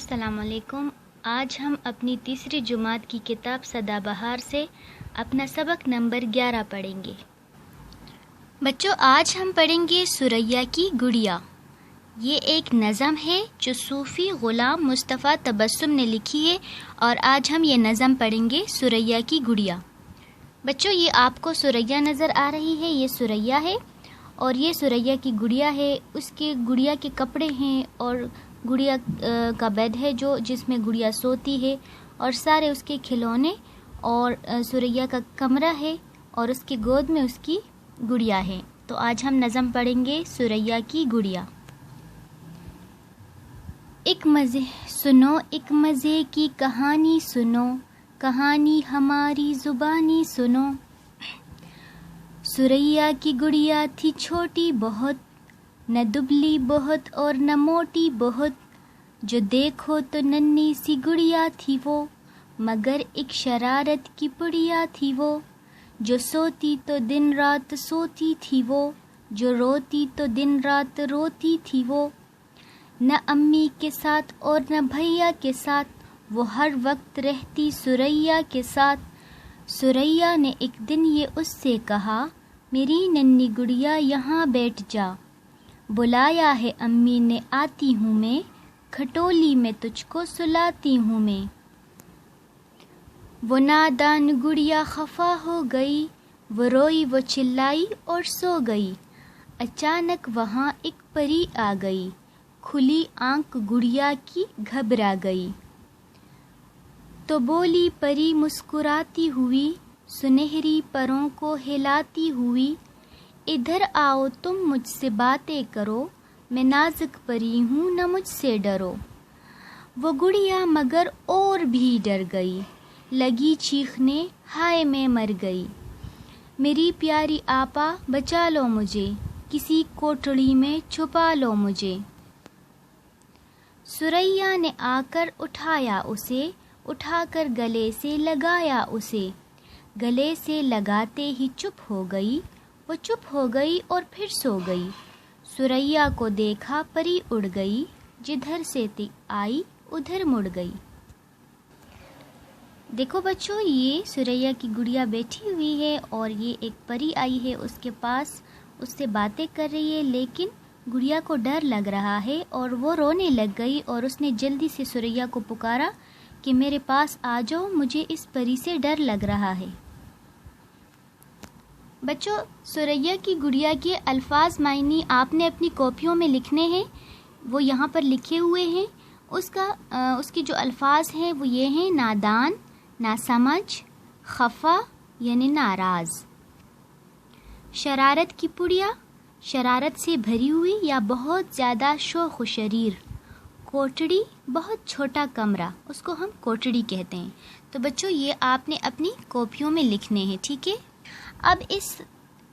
السلام علیکم۔ آج ہم اپنی تیسری جماعت کی کتاب سدا بہار سے اپنا سبق نمبر 11 پڑھیں گے۔ بچوں، آج ہم پڑھیں گے ثریا کی گڑیا۔ یہ ایک نظم ہے جو صوفی غلام مصطفیٰ تبسم نے لکھی ہے، اور آج ہم یہ نظم پڑھیں گے ثریا کی گڑیا۔ بچوں، یہ آپ کو ثریا نظر آ رہی ہے، یہ ثریا ہے اور یہ ثریا کی گڑیا ہے۔ اس کے گڑیا کے کپڑے ہیں اور گڑیا کا بیڈ ہے جس میں گڑیا سوتی ہے، اور سارے اس کے کھلونے، اور ثریا کا کمرہ ہے اور اس کی گود میں اس کی گڑیا ہے۔ تو آج ہم نظم پڑھیں گے ثریا کی گڑیا۔ ایک مزے کی کہانی سنو، کہانی ہماری زبانی سنو۔ ثریا کی گڑیا تھی چھوٹی بہت، نہ دبلی بہت اور نہ موٹی بہت، جو دیکھو تو ننھی سی گڑیا تھی وہ، مگر ایک شرارت کی پڑیا تھی وہ، جو سوتی تو دن رات سوتی تھی وہ، جو روتی تو دن رات روتی تھی وہ، نہ امی کے ساتھ اور نہ بھیا کے ساتھ، وہ ہر وقت رہتی ثریا کے ساتھ۔ ثریا نے ایک دن یہ اس سے کہا، میری ننھی گڑیا یہاں بیٹھ جا، بلایا ہے امی نے آتی ہوں میں، کھٹولی میں تجھ کو سلاتی ہوں میں۔ وہ نادان گڑیا خفا ہو گئی، وہ روئی وہ چلائی اور سو گئی۔ اچانک وہاں ایک پری آ گئی، کھلی آنکھ گڑیا کی گھبرا گئی۔ تو بولی پری مسکراتی ہوئی، سنہری پروں کو ہلاتی ہوئی، ادھر آؤ تم مجھ سے باتیں کرو، میں نازک پری ہوں نہ مجھ سے ڈرو۔ وہ گڑیا مگر اور بھی ڈر گئی، لگی چیخنے ہائے میں مر گئی۔ میری پیاری آپا بچا لو مجھے، کسی کوٹڑی میں چھپا لو مجھے۔ ثریا نے آ کر اٹھایا اسے، اٹھا کر گلے سے لگایا اسے، گلے سے لگاتے ہی چپ ہو گئی، وہ چپ ہو گئی اور پھر سو گئی۔ ثریا کو دیکھا پری اڑ گئی، جدھر سے آئی ادھر مڑ گئی۔ دیکھو بچوں، یہ ثریا کی گڑیا بیٹھی ہوئی ہے اور یہ ایک پری آئی ہے اس کے پاس، اس سے باتیں کر رہی ہے، لیکن گڑیا کو ڈر لگ رہا ہے اور وہ رونے لگ گئی، اور اس نے جلدی سے ثریا کو پکارا کہ میرے پاس آ جاؤ، مجھے اس پری سے ڈر لگ رہا ہے۔ بچوں، ثریا کی گڑیا کے الفاظ معنی آپ نے اپنی کاپیوں میں لکھنے ہیں، وہ یہاں پر لکھے ہوئے ہیں۔ اس کے جو الفاظ ہیں وہ یہ ہیں: نادان، ناسمجھ، خفا یعنی ناراض، شرارت کی پڑیا، شرارت سے بھری ہوئی یا بہت زیادہ شوخ و شریر، کوٹڑی، بہت چھوٹا کمرہ، اس کو ہم کوٹڑی کہتے ہیں۔ تو بچوں، یہ آپ نے اپنی کاپیوں میں لکھنے ہیں، ٹھیک ہے؟ اب اس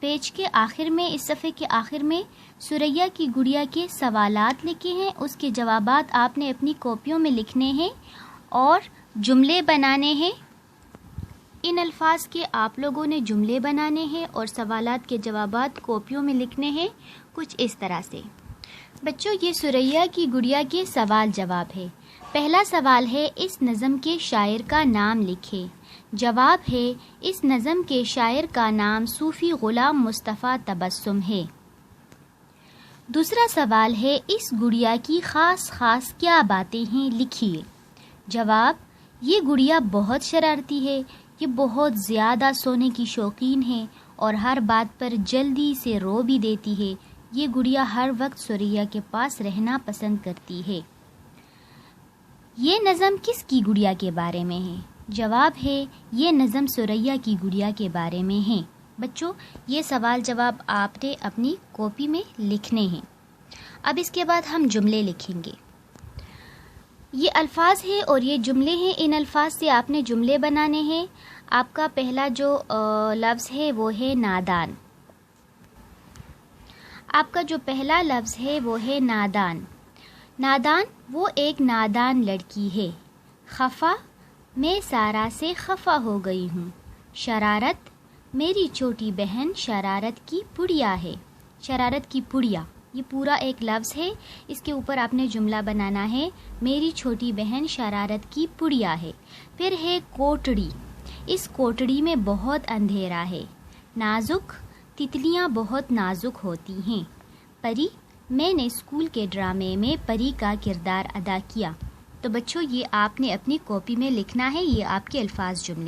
پیج کے آخر میں، اس صفحے کے آخر میں ثریا کی گڑیا کے سوالات لکھے ہیں، اس کے جوابات آپ نے اپنی کاپیوں میں لکھنے ہیں اور جملے بنانے ہیں۔ ان الفاظ کے آپ لوگوں نے جملے بنانے ہیں اور سوالات کے جوابات کاپیوں میں لکھنے ہیں، کچھ اس طرح سے۔ بچوں، یہ ثریا کی گڑیا کے سوال جواب ہے۔ پہلا سوال ہے، اس نظم کے شاعر کا نام لکھے۔ جواب ہے، اس نظم کے شاعر کا نام صوفی غلام مصطفیٰ تبسم ہے۔ دوسرا سوال ہے، اس گڑیا کی خاص کیا باتیں ہیں، لکھیے۔ جواب، یہ گڑیا بہت شرارتی ہے، یہ بہت زیادہ سونے کی شوقین ہے اور ہر بات پر جلدی سے رو بھی دیتی ہے۔ یہ گڑیا ہر وقت ثریا کے پاس رہنا پسند کرتی ہے۔ یہ نظم کس کی گڑیا کے بارے میں ہے؟ جواب ہے، یہ نظم ثریا کی گڑیا کے بارے میں ہے۔ بچوں، یہ سوال جواب آپ نے اپنی کاپی میں لکھنے ہیں۔ اب اس کے بعد ہم جملے لکھیں گے۔ یہ الفاظ ہیں اور یہ جملے ہیں، ان الفاظ سے آپ نے جملے بنانے ہیں۔ آپ کا پہلا جو لفظ ہے وہ ہے نادان۔ آپ کا جو پہلا لفظ ہے وہ ہے نادان۔ نادان، وہ ایک نادان لڑکی ہے۔ خفا، میں سارا سے خفا ہو گئی ہوں۔ شرارت، میری چھوٹی بہن شرارت کی پڑیا ہے۔ شرارت کی پڑیا، یہ پورا ایک لفظ ہے، اس کے اوپر آپ نے جملہ بنانا ہے، میری چھوٹی بہن شرارت کی پڑیا ہے۔ پھر ہے کوٹڑی، اس کوٹڑی میں بہت اندھیرا ہے۔ نازک، تتلیاں بہت نازک ہوتی ہیں۔ پری، میں نے اسکول کے ڈرامے میں پری کا کردار ادا کیا۔ تو بچوں یہ آپ نے اپنی کاپی میں لکھنا ہے، یہ آپ کے الفاظ جملے